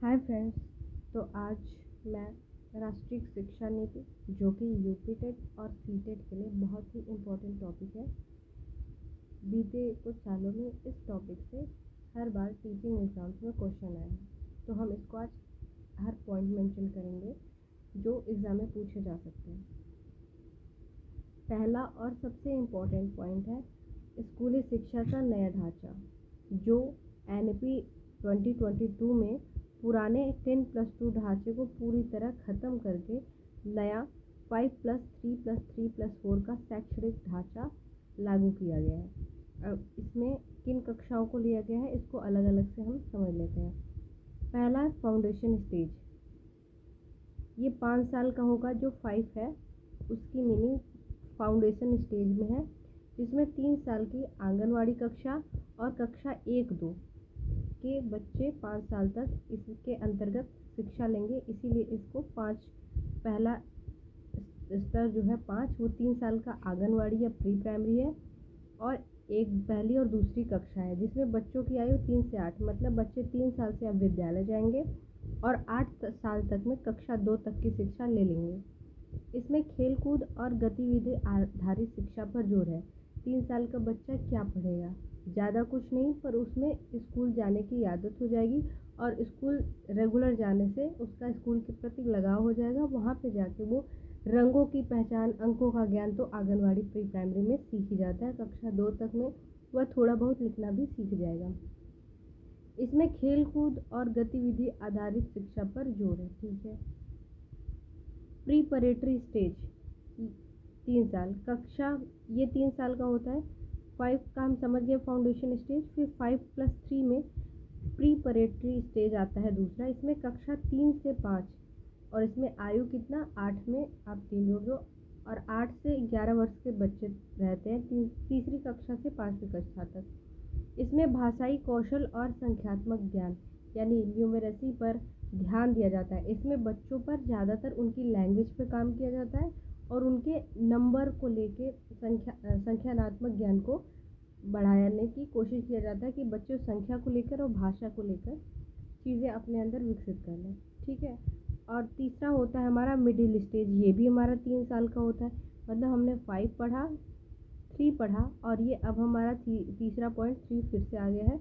Hi friends. तो आज मैं राष्ट्रीय शिक्षा नीति जो कि यूपी टेट और सी टेट के लिए बहुत ही इम्पोर्टेंट टॉपिक है। बीते कुछ सालों में इस टॉपिक से हर बार टीचिंग एग्जाम्स में क्वेश्चन आए हैं, तो हम इसको आज हर पॉइंट मेंशन करेंगे जो एग्ज़ाम में पूछे जा सकते हैं। पहला और सबसे इम्पोर्टेंट पॉइंट है स्कूली शिक्षा का नया ढांचा, जो NEP 2022 में पुराने 10+2 ढांचे को पूरी तरह ख़त्म करके नया 5+3+3+4 का शैक्षणिक ढांचा लागू किया गया है। अब इसमें किन कक्षाओं को लिया गया है इसको अलग अलग से हम समझ लेते हैं। पहला फाउंडेशन स्टेज, ये 5 साल का होगा। जो 5 है उसकी मीनिंग फाउंडेशन स्टेज में है, जिसमें 3 साल की आंगनवाड़ी कक्षा और कक्षा 1-2 के बच्चे 5 साल तक इसके अंतर्गत शिक्षा लेंगे। इसीलिए इसको 5 पहला स्तर जो है 5 वो 3 साल का आंगनवाड़ी या प्री प्राइमरी है, और एक पहली और दूसरी कक्षा है जिसमें बच्चों की आयु 3 से 8, मतलब बच्चे 3 साल से अब विद्यालय जाएंगे और 8 साल तक में कक्षा 2 तक की शिक्षा ले लेंगे। इसमें खेलकूद और गतिविधि आधारित शिक्षा पर जोर है। 3 साल का बच्चा क्या पढ़ेगा, ज़्यादा कुछ नहीं, पर उसमें स्कूल जाने की आदत हो जाएगी और स्कूल रेगुलर जाने से उसका स्कूल के प्रति लगाव हो जाएगा। वहाँ पे जाके वो रंगों की पहचान, अंकों का ज्ञान तो आंगनवाड़ी प्री प्राइमरी में सीख ही जाता है। कक्षा 2 तक में वह थोड़ा बहुत लिखना भी सीख जाएगा। इसमें खेलकूद और गतिविधि आधारित शिक्षा पर जोर है। ठीक है। प्रीपरेटरी स्टेज 3 साल कक्षा, ये 3 साल का होता है। 5 का हम समझ गए फाउंडेशन स्टेज, फिर 5+3 में प्रीपरेटरी स्टेज आता है दूसरा। इसमें कक्षा 3 से 5 और इसमें आयु कितना 8 में आप 3 जोड़ दो, और 8 से 11 वर्ष के बच्चे रहते हैं तीसरी कक्षा से 5वीं कक्षा तक। इसमें भाषाई कौशल और संख्यात्मक ज्ञान यानी न्यूमेरेसी पर ध्यान दिया जाता है। इसमें बच्चों पर ज़्यादातर उनकी लैंग्वेज पे काम किया जाता है और उनके नंबर को लेके संख्यानात्मक ज्ञान को बढ़ाने की कोशिश किया जाता है कि बच्चे संख्या को लेकर और भाषा को लेकर चीज़ें अपने अंदर विकसित कर लें। ठीक है। और तीसरा होता है हमारा मिडिल स्टेज, ये भी हमारा 3 साल का होता है। मतलब हमने 5 पढ़ा, 3 पढ़ा, और ये अब हमारा तीसरा पॉइंट 3 फिर से आ गया है।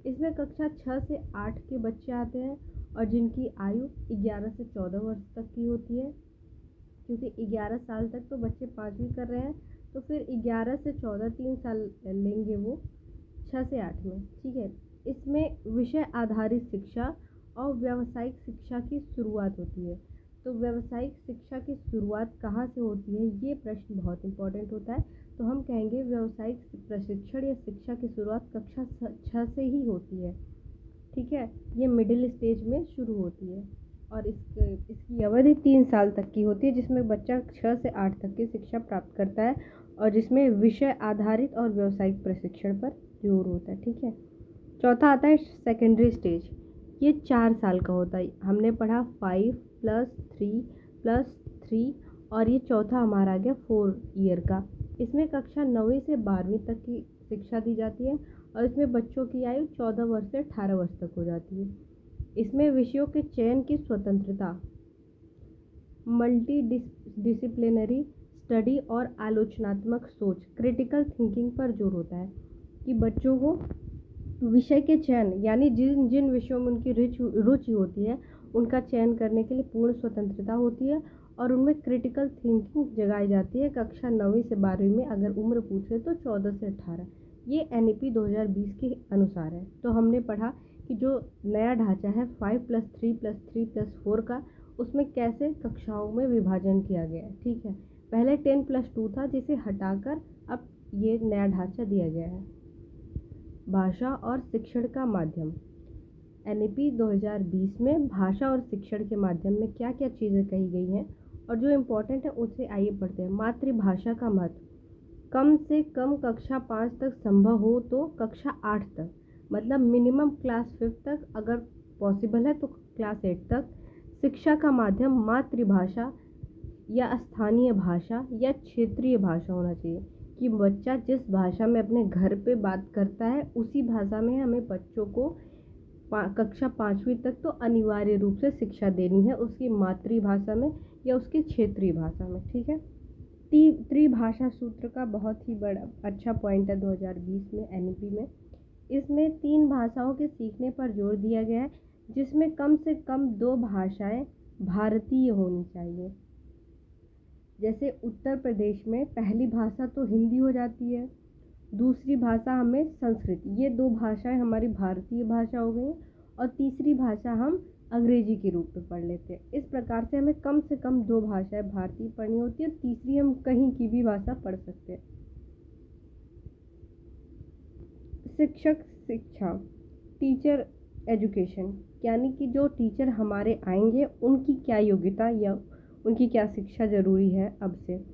इसमें कक्षा 6 से 8 के बच्चे आते हैं और जिनकी आयु 11 से 14 वर्ष तक की होती है, क्योंकि 11 साल तक तो बच्चे 5वीं कर रहे हैं, तो फिर 11 से 14 3 साल लेंगे वो 6 से 8 में। ठीक है। इसमें विषय आधारित शिक्षा और व्यावसायिक शिक्षा की शुरुआत होती है। तो व्यावसायिक शिक्षा की शुरुआत कहाँ से होती है, ये प्रश्न बहुत इंपॉर्टेंट होता है। तो हम कहेंगे व्यावसायिक प्रशिक्षण या शिक्षा की शुरुआत कक्षा 6 से ही होती है। ठीक है। ये मिडिल स्टेज में शुरू होती है और इसकी अवधि 3 साल तक की होती है, जिसमें बच्चा 6 से 8 तक की शिक्षा प्राप्त करता है और जिसमें विषय आधारित और व्यावसायिक प्रशिक्षण पर जोर होता है। ठीक है। चौथा आता है सेकेंडरी स्टेज, ये 4 साल का होता है। हमने पढ़ा 5+3+3 और ये चौथा हमारा आ गया 4 ईयर का। इसमें कक्षा 9वीं से 12वीं तक की शिक्षा दी जाती है और इसमें बच्चों की आयु 14 वर्ष से 18 वर्ष तक हो जाती है। इसमें विषयों के चयन की स्वतंत्रता, मल्टी डिसिप्लिनरी स्टडी और आलोचनात्मक सोच, क्रिटिकल थिंकिंग पर जोर होता है कि बच्चों को विषय के चयन यानी जिन जिन विषयों में उनकी रुचि होती है उनका चयन करने के लिए पूर्ण स्वतंत्रता होती है और उनमें क्रिटिकल थिंकिंग जगाई जाती है। कक्षा 9वीं से 12वीं में अगर उम्र पूछे तो 14 से 18, ये NEP 2020 के अनुसार है। तो हमने पढ़ा कि जो नया ढांचा है 5+3+3+4 का, उसमें कैसे कक्षाओं में विभाजन किया गया है। ठीक है। पहले 10+2 था जिसे हटाकर अब ये नया ढांचा दिया गया है। भाषा और शिक्षण का माध्यम, NEP 2020 में भाषा और शिक्षण के माध्यम में क्या क्या चीज़ें कही गई हैं और जो इम्पोर्टेंट है उससे आइए पढ़ते हैं। मातृभाषा का महत्व, कम से कम कक्षा 5 तक संभव हो तो कक्षा 8 तक, मतलब मिनिमम क्लास 5 तक, अगर पॉसिबल है तो क्लास 8 तक शिक्षा का माध्यम मातृभाषा या स्थानीय भाषा या क्षेत्रीय भाषा होना चाहिए कि बच्चा जिस भाषा में अपने घर पे बात करता है उसी भाषा में हमें बच्चों को कक्षा 5वीं तक तो अनिवार्य रूप से शिक्षा देनी है उसकी मातृभाषा में या उसकी क्षेत्रीय भाषा में, ठीक है। त्रिभाषा सूत्र का बहुत ही बड़ा अच्छा पॉइंट है 2020 में एनईपी में। इसमें 3 भाषाओं के सीखने पर जोर दिया गया है, जिसमें कम से कम 2 भाषाएं भारतीय होनी चाहिए। जैसे उत्तर प्रदेश में पहली भाषा तो हिंदी हो जाती है, दूसरी भाषा हमें संस्कृत, ये 2 भाषाएं हमारी भारतीय भाषा हो गई, और तीसरी भाषा हम अंग्रेजी के रूप में पढ़ लेते हैं। इस प्रकार से हमें कम से कम 2 भाषाएं भारतीय पढ़नी होती है, तीसरी हम कहीं की भी भाषा पढ़ सकते हैं। शिक्षक शिक्षा, टीचर एजुकेशन, यानी कि जो टीचर हमारे आएंगे उनकी क्या योग्यता या उनकी क्या शिक्षा जरूरी है अब से।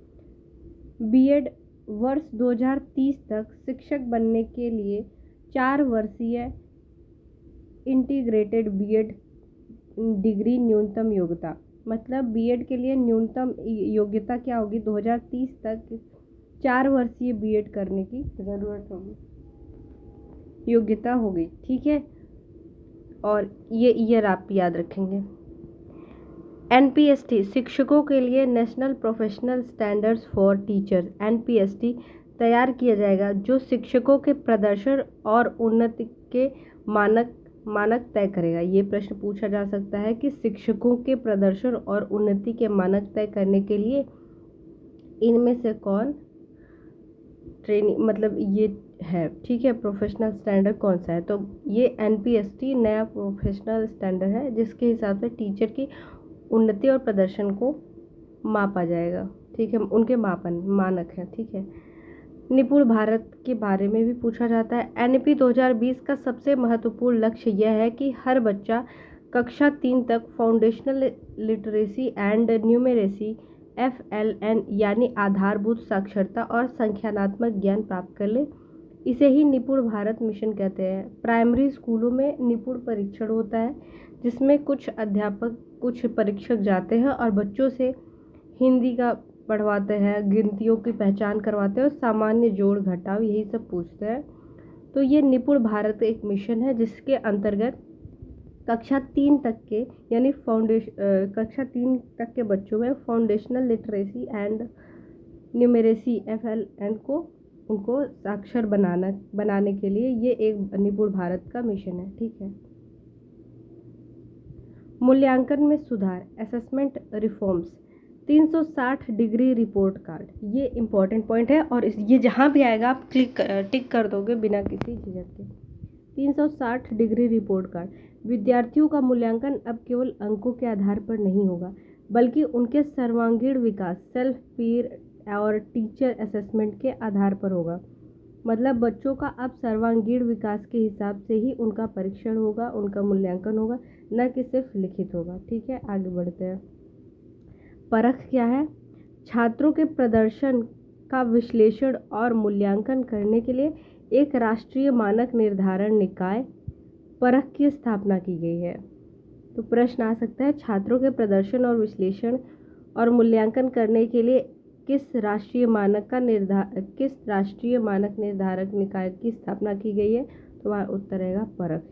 बीएड वर्ष 2030 तक शिक्षक बनने के लिए 4 वर्षीय इंटीग्रेटेड बीएड डिग्री न्यूनतम योग्यता, मतलब बीएड के लिए न्यूनतम योग्यता क्या होगी, 2030 तक 4 वर्षीय बीएड करने की ज़रूरत होगी, योग्यता होगी, ठीक है। और ये ईयर आप याद रखेंगे। एनपीएसटी शिक्षकों के लिए national professional standards for teachers, NPST तैयार किया जाएगा जो शिक्षकों के प्रदर्शन और उन्नति के मानक तय करेगा। ये प्रश्न पूछा जा सकता है कि शिक्षकों के प्रदर्शन और उन्नति के मानक तय करने के लिए इनमें से कौन ट्रेनिंग मतलब ये है, ठीक है, प्रोफेशनल स्टैंडर्ड कौन सा है। तो ये एनपीएसटी नया प्रोफेशनल स्टैंडर्ड है जिसके हिसाब से टीचर की उन्नति और प्रदर्शन को मापा जाएगा, ठीक है, उनके मानक हैं, ठीक है। निपुण भारत के बारे में भी पूछा जाता है। एनईपी 2020 का सबसे महत्वपूर्ण लक्ष्य यह है कि हर बच्चा कक्षा 3 तक foundational literacy and numeracy FLN यानी आधारभूत साक्षरता और संख्यात्मक ज्ञान प्राप्त कर ले। इसे ही निपुण भारत मिशन कहते हैं। प्राइमरी स्कूलों में निपुण परीक्षण होता है जिसमें कुछ अध्यापक कुछ परीक्षक जाते हैं और बच्चों से हिंदी का पढ़वाते हैं, गिनतियों की पहचान करवाते हैं और सामान्य जोड़ घटाव यही सब पूछते हैं। तो ये निपुण भारत एक मिशन है जिसके अंतर्गत कक्षा 3 तक के यानी कक्षा 3 तक के बच्चों में foundational literacy and numeracy FLN को उनको साक्षर बनाने के लिए ये एक निपुण भारत का मिशन है, ठीक है। मूल्यांकन में सुधार, assessment reforms, 360 degree report card, ये इम्पॉर्टेंट पॉइंट है और ये जहाँ भी आएगा आप टिक कर दोगे बिना किसी झिझक के। 360 डिग्री रिपोर्ट कार्ड, विद्यार्थियों का मूल्यांकन अब केवल अंकों के आधार पर नहीं होगा बल्कि उनके सर्वांगीण विकास, सेल्फ पीर और टीचर असेसमेंट के आधार पर होगा। मतलब बच्चों का अब सर्वांगीण विकास के हिसाब से ही उनका परीक्षण होगा, उनका मूल्यांकन होगा, न कि सिर्फ लिखित होगा, ठीक है। आगे बढ़ते हैं। परख क्या है? छात्रों के प्रदर्शन का विश्लेषण और मूल्यांकन करने के लिए एक राष्ट्रीय मानक निर्धारण निकाय परख की स्थापना की गई है। तो प्रश्न आ सकता है छात्रों के प्रदर्शन और विश्लेषण और मूल्यांकन करने के लिए किस राष्ट्रीय मानक निर्धारक निकाय की स्थापना की गई है? तो वहाँ उत्तर रहेगा परख।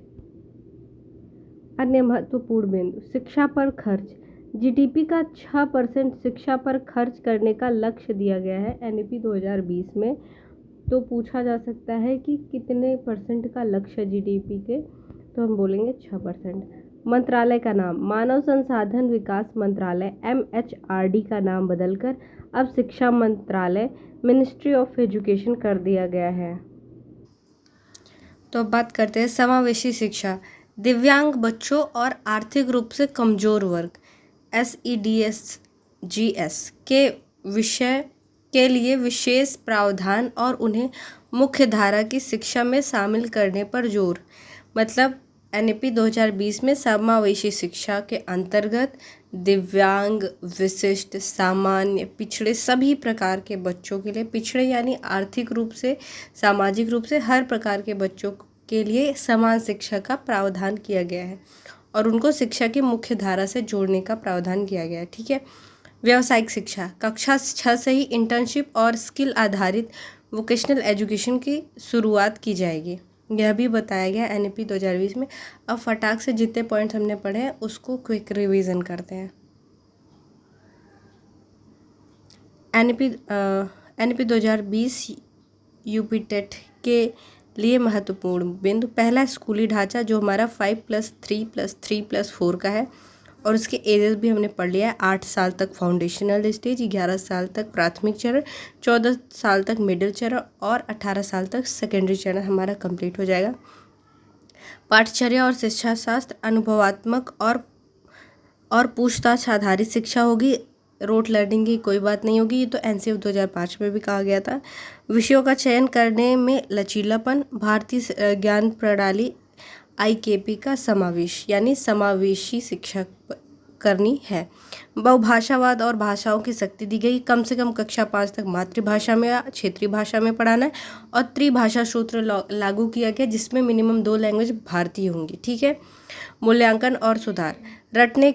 अन्य महत्वपूर्ण बिंदु, शिक्षा पर खर्च, जीडीपी का 6% शिक्षा पर खर्च करने का लक्ष्य दिया गया है एनईपी 2020 में। तो पूछा जा सकता है कि कितने परसेंट का लक्ष्य जीडीपी के, तो हम बोलेंगे 6%। मंत्रालय का नाम, मानव संसाधन विकास मंत्रालय MHRD का नाम बदलकर अब शिक्षा मंत्रालय मिनिस्ट्री ऑफ एजुकेशन कर दिया गया है। तो अब बात करते हैं समावेशी शिक्षा, दिव्यांग बच्चों और आर्थिक रूप से कमजोर वर्ग SEDSGS के विषय के लिए विशेष प्रावधान और उन्हें मुख्य धारा की शिक्षा में शामिल करने पर जोर। मतलब एनईपी 2020 में समावेशी शिक्षा के अंतर्गत दिव्यांग, विशिष्ट, सामान्य, पिछड़े सभी प्रकार के बच्चों के लिए, पिछड़े यानी आर्थिक रूप से, सामाजिक रूप से, हर प्रकार के बच्चों के लिए समान शिक्षा का प्रावधान किया गया है और उनको शिक्षा की मुख्य धारा से जोड़ने का प्रावधान किया गया है, ठीक है। व्यावसायिक शिक्षा, कक्षा 6 से ही इंटर्नशिप और स्किल आधारित वोकेशनल एजुकेशन की शुरुआत की जाएगी। यह भी बताया गया NEP 2020 में। अब फटाक से जितने पॉइंट्स हमने पढ़े हैं उसको क्विक रिवीजन करते हैं। NEP 2020 यूपी टेट के लिए महत्वपूर्ण बिंदु। पहला, स्कूली ढांचा जो हमारा 5+3+3+4 का है, और उसके एजेस भी हमने पढ़ लिया है। 8 साल तक फाउंडेशनल स्टेज, 11 साल तक प्राथमिक चरण, 14 साल तक मिडिल चरण और 18 साल तक सेकेंडरी चरण हमारा कंप्लीट हो जाएगा। पाठचर्या और शिक्षा शास्त्र अनुभवात्मक और पूछताछ आधारित शिक्षा होगी। रोट लर्निंग की कोई बात नहीं होगी, ये तो NCF 2005 में भी कहा गया था। विषयों का चयन करने में लचीलापन, भारतीय ज्ञान प्रणाली IKP का समावेश, यानी समावेशी शिक्षा करनी है। बहुभाषावाद और भाषाओं की शक्ति दी गई। कम से कम कक्षा 5 तक मातृभाषा में या क्षेत्रीय भाषा में पढ़ाना है, और त्रिभाषा सूत्र लागू किया गया जिसमें मिनिमम 2 लैंग्वेज भारतीय होंगी। ठीक है। मूल्यांकन और सुधार, रटने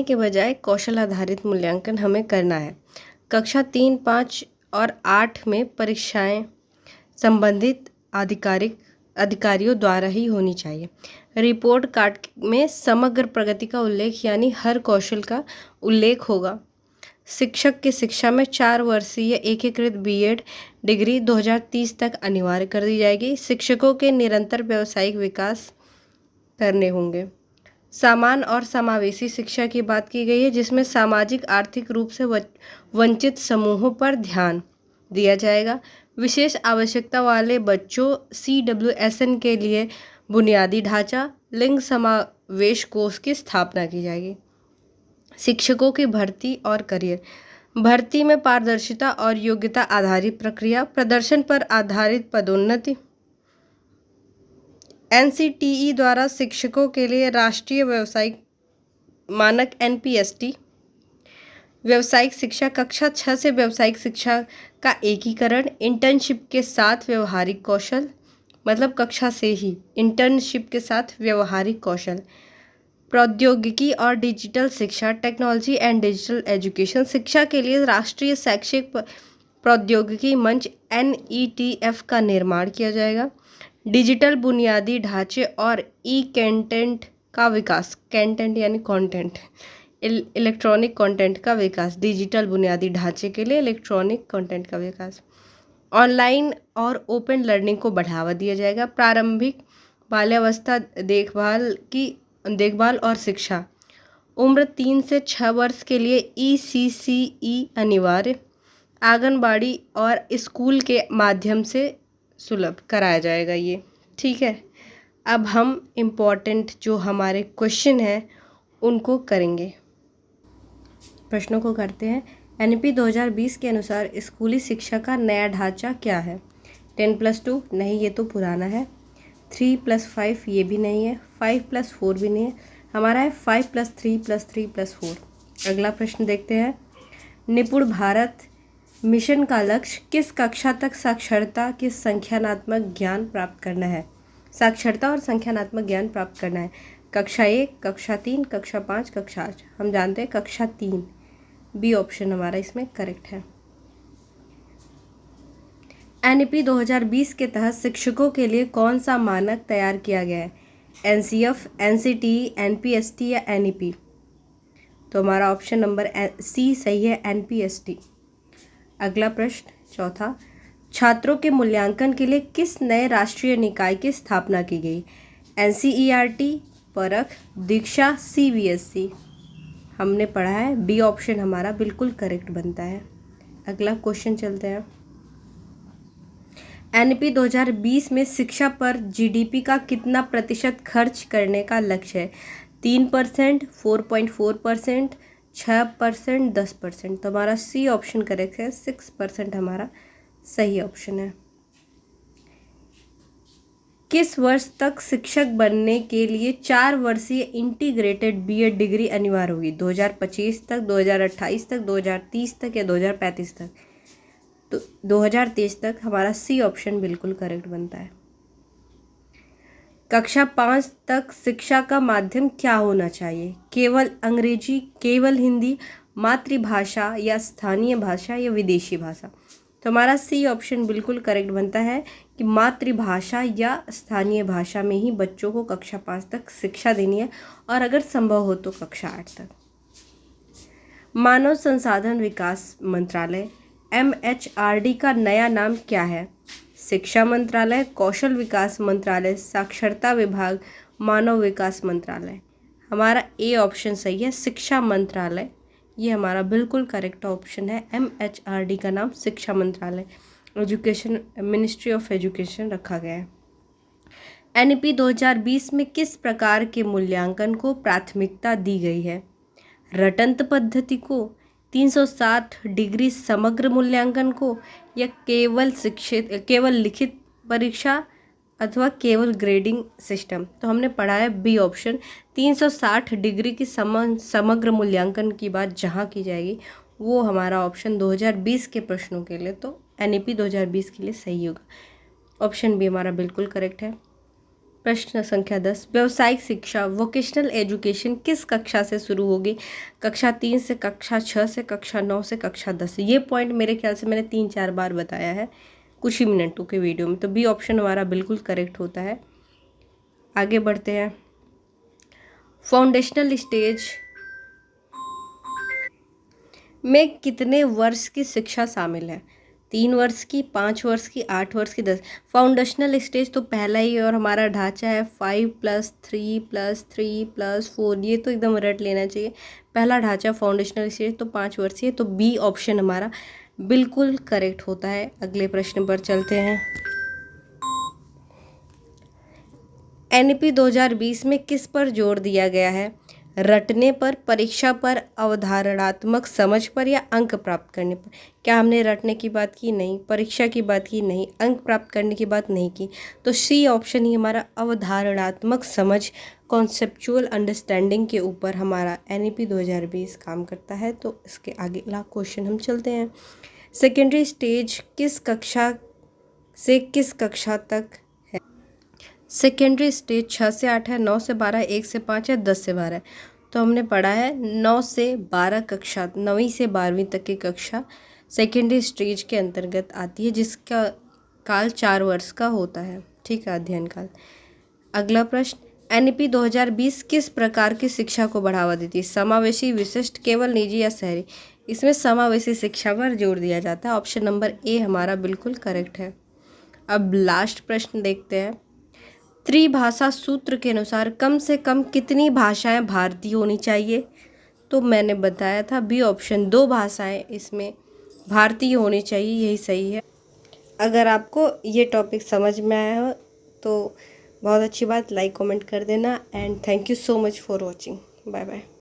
के बजाय कौशल आधारित मूल्यांकन हमें करना है। कक्षा 3, 5 और 8 में परीक्षाएं संबंधित अधिकारियों द्वारा ही होनी चाहिए। रिपोर्ट कार्ड में समग्र प्रगति का उल्लेख, यानी हर कौशल का उल्लेख होगा। शिक्षक की शिक्षा में 4 वर्षीय एकीकृत B.Ed डिग्री 2030 तक अनिवार्य कर दी जाएगी। शिक्षकों के निरंतर व्यावसायिक विकास करने होंगे। समान और समावेशी शिक्षा की बात की गई है, जिसमें सामाजिक आर्थिक रूप से वंचित समूहों पर ध्यान दिया जाएगा। विशेष आवश्यकता वाले बच्चों CWSN के लिए बुनियादी ढांचा, लिंग समावेश कोष की स्थापना की जाएगी। शिक्षकों की भर्ती और करियर, भर्ती में पारदर्शिता और योग्यता आधारित प्रक्रिया, प्रदर्शन पर आधारित पदोन्नति। NCTE द्वारा शिक्षकों के लिए राष्ट्रीय व्यावसायिक मानक NPST। व्यावसायिक शिक्षा, कक्षा 6 से व्यावसायिक शिक्षा का एकीकरण, इंटर्नशिप के साथ व्यवहारिक कौशल, मतलब कक्षा से ही इंटर्नशिप के साथ व्यवहारिक कौशल। प्रौद्योगिकी और डिजिटल शिक्षा, टेक्नोलॉजी एंड डिजिटल एजुकेशन, शिक्षा के लिए राष्ट्रीय शैक्षिक प्रौद्योगिकी मंच NETF का निर्माण किया जाएगा। डिजिटल बुनियादी ढांचे और कंटेंट का विकास, कंटेंट यानी कंटेंट, इलेक्ट्रॉनिक कंटेंट का विकास, डिजिटल बुनियादी ढांचे के लिए इलेक्ट्रॉनिक कंटेंट का विकास। ऑनलाइन और ओपन लर्निंग को बढ़ावा दिया जाएगा। प्रारंभिक बाल्यावस्था देखभाल और शिक्षा, उम्र 3 से 6 वर्ष के लिए ECCE अनिवार्य। आंगनबाड़ी और स्कूल के माध्यम से सुलभ कराया जाएगा ये। ठीक है। अब हम इम्पोर्टेंट जो हमारे क्वेश्चन हैं उनको करेंगे, प्रश्नों को करते हैं। NEP 2020 के अनुसार स्कूली शिक्षा का नया ढांचा क्या है? 10+2 नहीं, ये तो पुराना है। 3+5 ये भी नहीं है। 5+4 भी नहीं है। हमारा है 5+3+3+4। अगला प्रश्न देखते हैं। निपुण भारत मिशन का लक्ष्य किस कक्षा तक साक्षरता के संख्यानात्मक ज्ञान प्राप्त करना है? साक्षरता और संख्यानात्मक ज्ञान प्राप्त करना है। कक्षा 1, कक्षा 3, कक्षा 5, कक्षा 8। हम जानते हैं कक्षा 3, B ऑप्शन हमारा इसमें करेक्ट है। NEP 2020 के तहत शिक्षकों के लिए कौन सा मानक तैयार किया गया है? NCF, NCTE, NPST या NEP? तो हमारा ऑप्शन नंबर C सही है, NPST। अगला प्रश्न चौथा, छात्रों के मूल्यांकन के लिए किस नए राष्ट्रीय निकाय की स्थापना की गई? NCERT, परख, दीक्षा, CBSE? हमने पढ़ा है, B ऑप्शन हमारा बिल्कुल करेक्ट बनता है। अगला क्वेश्चन चलते हैं। NEP 2020 में शिक्षा पर GDP का कितना प्रतिशत खर्च करने का लक्ष्य है? 3%, 4.4%, 6%, 10%? तो हमारा C ऑप्शन करेक्ट है, 6% हमारा सही ऑप्शन है। किस वर्ष तक शिक्षक बनने के लिए 4 वर्षीय इंटीग्रेटेड B.Ed डिग्री अनिवार्य होगी? 2025 तक, 2028 तक, 2030 तक या 2035 तक? तो 2023 तक हमारा C ऑप्शन बिल्कुल करेक्ट बनता है। कक्षा 5 तक शिक्षा का माध्यम क्या होना चाहिए? केवल अंग्रेजी, केवल हिंदी, मातृभाषा या स्थानीय भाषा या विदेशी भाषा? तो हमारा सी ऑप्शन बिल्कुल करेक्ट बनता है कि मातृभाषा या स्थानीय भाषा में ही बच्चों को कक्षा 5 तक शिक्षा देनी है, और अगर संभव हो तो कक्षा 8 तक। मानव संसाधन विकास मंत्रालय MHRD का नया नाम क्या है? शिक्षा मंत्रालय, कौशल विकास मंत्रालय, साक्षरता विभाग, मानव विकास मंत्रालय। हमारा ए ऑप्शन सही है, शिक्षा मंत्रालय। ये हमारा बिल्कुल करेक्ट ऑप्शन है। MHRD का नाम शिक्षा मंत्रालय, एजुकेशन मिनिस्ट्री ऑफ एजुकेशन रखा गया है। NEP 2020 में किस प्रकार के मूल्यांकन को प्राथमिकता दी गई है? रटंत पद्धति को, 360 डिग्री समग्र मूल्यांकन को, या केवल लिखित परीक्षा अथवा केवल ग्रेडिंग सिस्टम? तो हमने पढ़ा है बी ऑप्शन, 360 डिग्री की समग्र मूल्यांकन की बात जहाँ की जाएगी वो हमारा ऑप्शन 2020 के प्रश्नों के लिए, तो NEP 2020 के लिए सही होगा। ऑप्शन बी हमारा बिल्कुल करेक्ट है। प्रश्न संख्या 10, व्यावसायिक शिक्षा वोकेशनल एजुकेशन किस कक्षा से शुरू होगी? कक्षा 3 से, कक्षा 6 से, कक्षा 9 से, कक्षा 10 से? ये पॉइंट मेरे ख्याल से मैंने 3-4 बार बताया है कुछ ही मिनटों के वीडियो में, तो बी ऑप्शन हमारा बिल्कुल करेक्ट होता है। आगे बढ़ते हैं। फाउंडेशनल स्टेज में कितने वर्ष की शिक्षा शामिल है? 3 वर्ष की, 5 वर्ष की, 8 वर्ष की, 10? फाउंडेशनल स्टेज तो पहला ही और हमारा ढांचा है 5+3+3+4, ये तो एकदम रट लेना चाहिए। पहला ढांचा फाउंडेशनल स्टेज तो 5 वर्षीय, तो बी ऑप्शन हमारा बिल्कुल करेक्ट होता है। अगले प्रश्न पर चलते हैं। NEP 2020 में किस पर जोर दिया गया है? रटने पर, परीक्षा पर, अवधारणात्मक समझ पर, या अंक प्राप्त करने पर? क्या हमने रटने की बात की? नहीं। परीक्षा की बात की? नहीं। अंक प्राप्त करने की बात नहीं की। तो सी ऑप्शन ही हमारा अवधारणात्मक समझ, कॉन्सेप्चुअल अंडरस्टैंडिंग के ऊपर हमारा NEP 2020 काम करता है। तो इसके आगे ला क्वेश्चन हम चलते हैं। सेकेंडरी स्टेज किस कक्षा से किस कक्षा तक है? सेकेंडरी स्टेज 6 से 8 है, 9 से 12, 1 से 5 है, 10 से 12 है। तो हमने पढ़ा है 9 से 12 कक्षा, 9वीं से 12वीं तक की कक्षा सेकेंडरी स्टेज के अंतर्गत आती है, जिसका काल 4 वर्ष का होता है। ठीक है, अध्ययन काल। अगला प्रश्न, NEP 2020 किस प्रकार की शिक्षा को बढ़ावा देती है? समावेशी, विशिष्ट, केवल निजी या शहरी? इसमें समावेशी शिक्षा पर जोर दिया जाता है। ऑप्शन नंबर ए हमारा बिल्कुल करेक्ट है। अब लास्ट प्रश्न देखते हैं। त्रिभाषा सूत्र के अनुसार कम से कम कितनी भाषाएं भारतीय होनी चाहिए? तो मैंने बताया था बी ऑप्शन, 2 भाषाएं इसमें भारतीय होनी चाहिए, यही सही है। अगर आपको ये टॉपिक समझ में आया हो तो बहुत अच्छी बात, लाइक कमेंट कर देना, and thank you so much for watching. Bye bye.